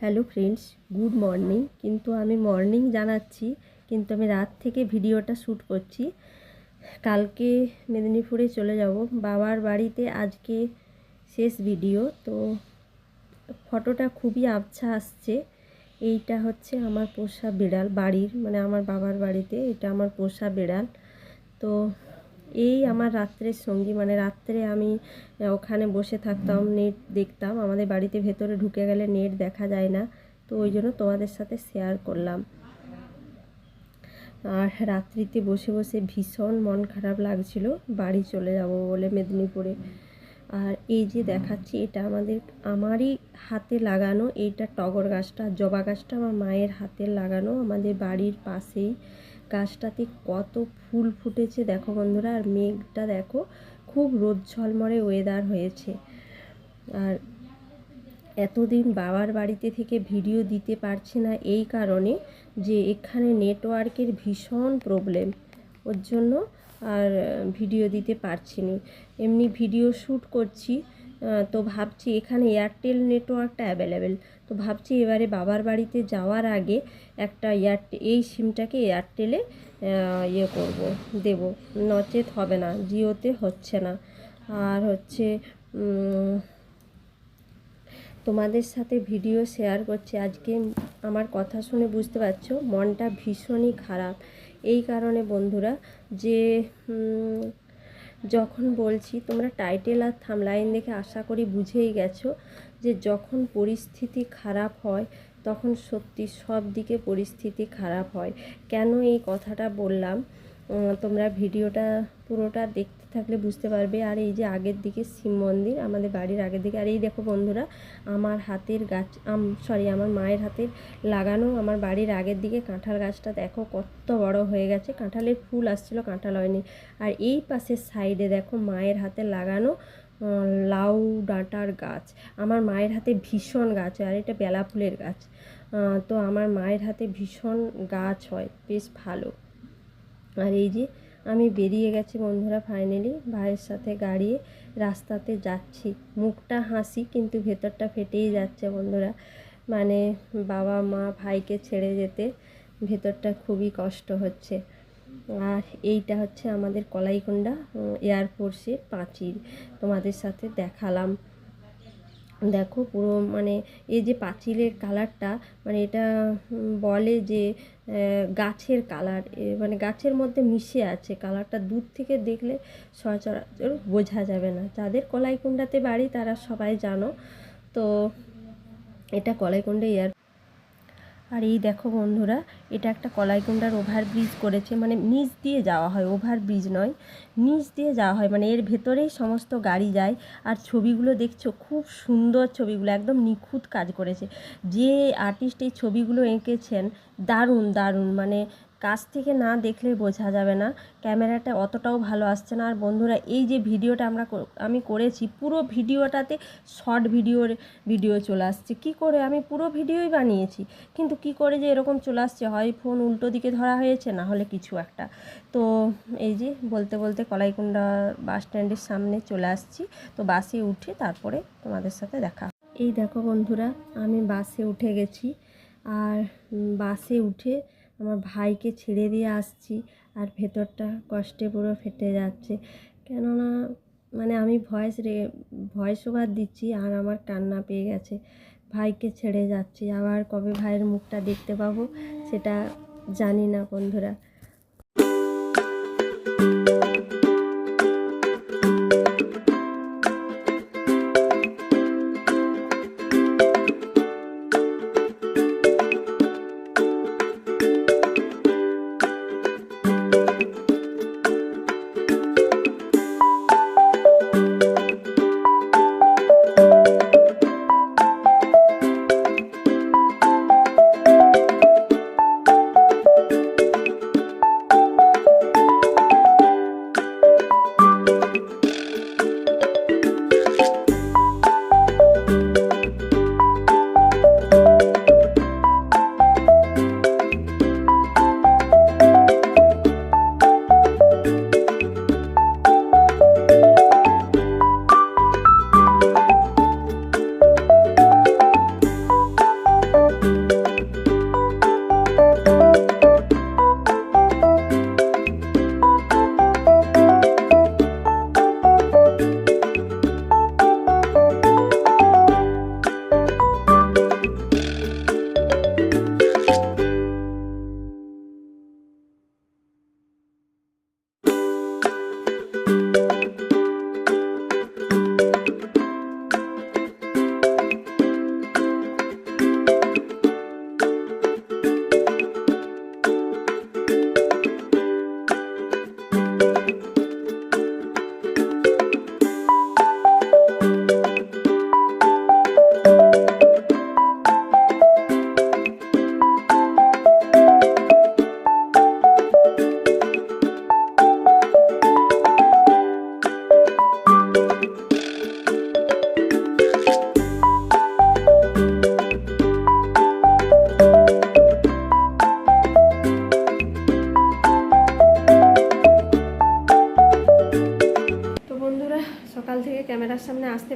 Hello friends, good morning. কিন্তু আমি morning জানাচ্ছি, কিন্তু আমি রাত থেকে ভিডিওটা শ্যুট করছি। কালকে মেদিনীপুরে চলে যাব বাবার বাড়িতে, আজকে শেষ ভিডিও। তো ফটোটা খুবই আবছা আসছে। এইটা হচ্ছে আমার পোষা বিড়াল, বাড়ির মানে আমার বাবার বাড়িতে এটা আমার পোষা বিড়াল। তো এই আমার রাত্রের সঙ্গী, মানে রাত্রে আমি ওখানে বসে থাকতাম, নেট দেখতাম। আমাদের বাড়িতে ভেতরে ঢুকে গেলে নেট দেখা যায় না, তো ওই জন্য তোমাদের সাথে শেয়ার করলাম। আর রাত্রিতে বসে বসে ভীষণ মন খারাপ লাগছিল বাড়ি চলে যাব বলে মেদিনীপুরে। আর এই যে দেখাচ্ছি, এটা আমারই হাতে লাগানো, এইটা টগর গাছটা, জবা গাছটা আমার মায়ের হাতে লাগানো, আমাদের বাড়ির পাশেই। গাছটাতে কত ফুল ফুটেছে দেখো বন্ধুরা। আর মেঘটা দেখো, খুব রোদ ঝলমলে ওয়েদার হয়েছে। আর এতদিন বাবার বাড়িতে থেকে ভিডিও দিতে পারছি না এই কারণে যে এখানে নেটওয়ার্কের ভীষণ প্রবলেম, ওর জন্য আর ভিডিও দিতে পারছি না। এমনি ভিডিও শ্যুট করছি, তো ভাবছি এখানে এয়ারটেল নেটওয়ার্কটা অ্যাভেলেবেল। তো ভাবছি এবারে বাবার বাড়িতে যাওয়ার আগে একটা এই সিমটাকে এয়ারটেলে করব, দেব, নচেত হবে না, জিওতে হচ্ছে না। আর হচ্ছে তোমাদের সাথে ভিডিও শেয়ার করছি আজকে। আমার কথা শুনে বুঝতে পারছো মনটা ভীষণই খারাপ। এই কারণে বন্ধুরা যে যখন বলছি, তোমরা টাইটেল আর থাম্বনেইল দেখে আশা করি বুঝেই গেছো যে যখন পরিস্থিতি খারাপ হয় তখন সত্যি সব দিকে পরিস্থিতি খারাপ হয়। কেন এই কথাটা বললাম, তোমরা ভিডিওটা পুরোটা দেখতে থাকলে বুঝতে পারবে। আর এই যে আগের দিকে শিব মন্দির, আমাদের বাড়ির আগের দিকে। আর এই দেখো বন্ধুরা, আমার হাতের গাছ, আমার মায়ের হাতের লাগানো আমার বাড়ির আগের দিকে কাঁঠাল গাছটা দেখো কত বড় হয়ে গেছে। কাঁঠালের ফুল আসছিল, কাঁঠাল হয়নি। আর এই পাশের সাইডে দেখো মায়ের হাতে লাগানো লাউ ডাঁটার গাছ। আমার মায়ের হাতে ভীষণ গাছ হয়, আর এটা বেলা ফুলের গাছ। তো আমার মায়ের হাতে ভীষণ গাছ হয়, বেশ ভালো। আর এই যে আমি বেরিয়ে গেছি বন্ধুরা, ফাইনালি ভাইয়ের সাথে গাড়িয়ে রাস্তাতে যাচ্ছি। মুখটা হাসি কিন্তু ভেতরটা ফেটেই যাচ্ছে বন্ধুরা। মানে বাবা মা ভাইকে ছেড়ে যেতে ভেতরটা খুবই কষ্ট হচ্ছে। আর এইটা হচ্ছে আমাদের কলাইকুণ্ডা এয়ারফোর্সের পাঁচিল, তোমাদের সাথে দেখালাম। দেখো পুরো মানে এই যে পাঁচিলের কালারটা, মানে এটা বলে যে গাছের কালার, মানে গাছের মধ্যে মিশে আছে কালারটা। দূর থেকে দেখলে সচরাচর বোঝা যাবে না। যাদের কলাইকুণ্ডাতে বাড়ি তারা সবাই জানো। তো এটা কলাইকুণ্ডা আর এই দেখো বন্ধুরা, এটা একটা কলাইকুণ্ডার ওভারব্রিজ করেছে, মানে নিচ দিয়ে যাওয়া হয়, ওভারব্রিজ নয়, নিচ দিয়ে যাওয়া হয়, মানে এর ভেতরেই সমস্ত গাড়ি যায়। আর ছবিগুলো দেখছো, খুব সুন্দর ছবিগুলো, একদম নিখুঁত কাজ করেছে। যে আর্টিস্ট এই ছবিগুলো এঁকেছেন দারুণ দারুণ, মানে কাছ থেকে না দেখলে বোঝা যাবে না। ক্যামেরাটা অতটাও ভালো আসছে না। আর বন্ধুরা এই যে ভিডিওটা আমি করেছি, পুরো ভিডিওটাতে শর্ট ভিডিও চলে আসছে। কি করে, আমি পুরো ভিডিওই বানিয়েছি, কিন্তু কি করে যে এরকম চলে আসছে, হয় ফোন উল্টো দিকে ধরা হয়েছে, না হলে কিছু একটা। তো এই যে বলতে বলতে কলাইকুণ্ডা বাস স্ট্যান্ডের সামনে চলে আসছি। তো বাসে উঠে তারপরে তোমাদের সাথে দেখা। এই দেখো বন্ধুরা, আমি বাসে উঠে গেছি। আর বাসে উঠে আমার ভাইকে ছেড়ে দিয়ে আসছি। আর ভেতরটা কষ্টে পুরো ফেটে যাচ্ছে, কেননা মানে আমি ভয়েস ওভার দিচ্ছি আর আমার কান্না পেয়ে গেছে। ভাইকে ছেড়ে যাচ্ছি, আবার কবে ভাইয়ের মুখটা দেখতে পাবো সেটা জানি না বন্ধুরা।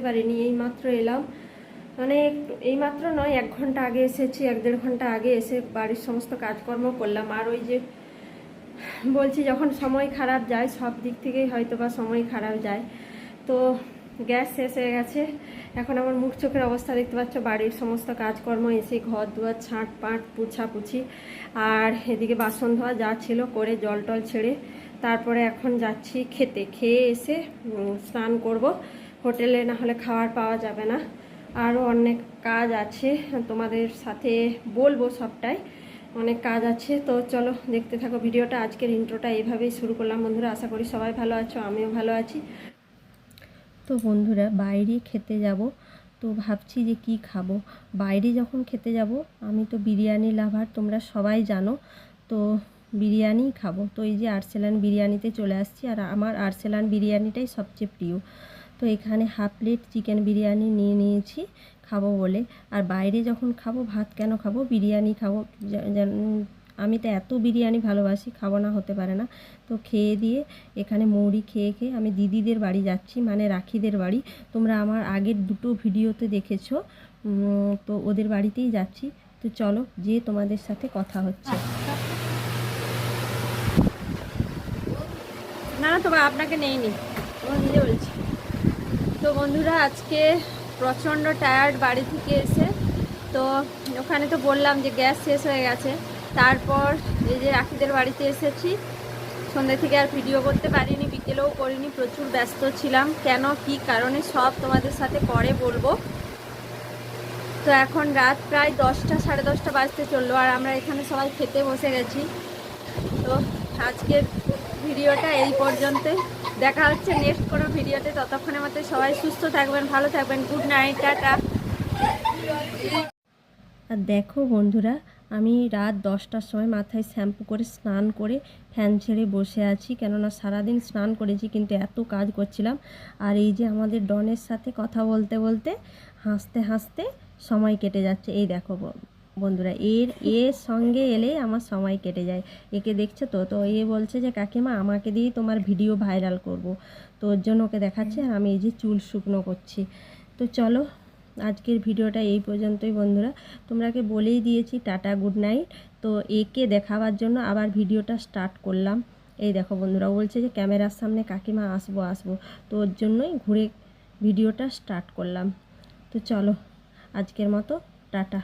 পারিনি, এইমাত্র এলাম, মানে এইমাত্র নয়, 1 ঘন্টা আগে এসেছি, 1-1.5 ঘন্টা আগে এসে বাড়ির সমস্ত কাজকর্ম করলাম। আর ওই যে বলছি, যখন সময় খারাপ যায় সব দিক থেকেই হয়তো বা সময় খারাপ যায়, তো গ্যাস শেষ হয়ে গেছে। এখন আমার মুখ চোখের অবস্থা দেখতে পাচ্ছ, বাড়ির সমস্ত কাজকর্ম এসে ঘর দুয়ার ছাঁট পাট পুছাপুছি, আর এদিকে বাসন ধোয়া যা ছিল করে জল টল ছেড়ে তারপরে এখন যাচ্ছি খেতে। খেয়ে এসে স্নান করব, হোটেলে না হলে খাবার পাওয়া যাবে না। আরও অনেক কাজ আছে, তোমাদের সাথে বলবো সবটাই, অনেক কাজ আছে। তো চলো দেখতে থাকো ভিডিওটা। আজকের ইন্ট্রোটা এইভাবেই শুরু করলাম বন্ধুরা, আশা করি সবাই ভালো আছো, আমিও ভালো আছি। তো বন্ধুরা বাইরে খেতে যাব, তো ভাবছি যে কি খাবো। বাইরে যখন খেতে যাব, আমি তো বিরিয়ানি লাভার, তোমরা সবাই জানো, তো বিরিয়ানি খাবো। তো এই যে আরসালান বিরিয়ানিতে চলে আসছি, আর আমার আরসালান বিরিয়ানিটাই সবচেয়ে প্রিয়। তো এখানে হাফ প্লেট চিকেন বিরিয়ানি নিয়ে নিয়েছি খাবো বলে। আর বাইরে যখন খাবো, ভাত কেন খাবো, বিরিয়ানি খাবো। আমি তো এত বিরিয়ানি ভালোবাসি, খাবো না হতে পারে না। তো খেয়ে দিয়ে এখানে মৌরি খেয়ে খেয়ে আমি দিদিদের বাড়ি যাচ্ছি, মানে রাখিদের বাড়ি। তোমরা আমার আগের 2টো ভিডিওতে দেখেছো, তো ওদের বাড়িতেই যাচ্ছি। তো চলো যে তোমাদের সাথে কথা হচ্ছে। না না, তবে আপনাকে নেইনি, ও নিজে বলছি। তো বন্ধুরা আজকে প্রচণ্ড টায়ার্ড বাড়ি থেকে এসে। তো ওখানে তো বললাম যে গ্যাস শেষ হয়ে গেছে। তারপর এই যে রাখিদের বাড়িতে এসেছি, সন্ধ্যে থেকে আর ভিডিও করতে পারিনি, বিকেলেও করিনি, প্রচুর ব্যস্ত ছিলাম। কেন কি কারণে সব তোমাদের সাথে পরে বলবো। তো এখন রাত প্রায় 10টা 10:30 বাজতে চললো, আর আমরা এখানে সবাই খেতে বসে গেছি। তো আজকের ভিডিওটা এই পর্যন্তই, দেখা হচ্ছে নেক্সট কোনো ভিডিওতে। ততক্ষণের মধ্যে সবাই সুস্থ থাকবেন, ভালো থাকবেন, গুড নাইট, টাটা। আর দেখো বন্ধুরা, আমি রাত 10টার সময় মাথায় শ্যাম্পু করে স্নান করে ফ্যান ছেড়ে বসে আছি, কেননা সারাদিন স্নান করেছি কিন্তু এত কাজ করছিলাম। আর এই যে আমাদের ডনের সাথে কথা বলতে বলতে হাসতে হাসতে সময় কেটে যাচ্ছে। এই দেখো বন্ধুরা, এর সঙ্গে এলে আমার সময় কেটে যায়। একে দেখছো তো, তো এ বলছে যে কাকিমা আমাকে দিয়েই তোমার ভিডিও ভাইরাল করব। তো ওর জন্য ওকে দেখাচ্ছে, আর আমি এই যে চুল শুকনো করছি। তো চলো আজকের ভিডিওটা এই পর্যন্তই বন্ধুরা। তোমরাকে বলেই দিয়েছি টাটা, গুড নাইট। তো একে দেখাবার জন্য আবার ভিডিওটা স্টার্ট করলাম। এই দেখো বন্ধুরা, বলছে যে ক্যামেরার সামনে কাকিমা আসবো, তো ওর জন্যই ঘুরে ভিডিওটা স্টার্ট করলাম। তো চলো আজকের মতো টাটা।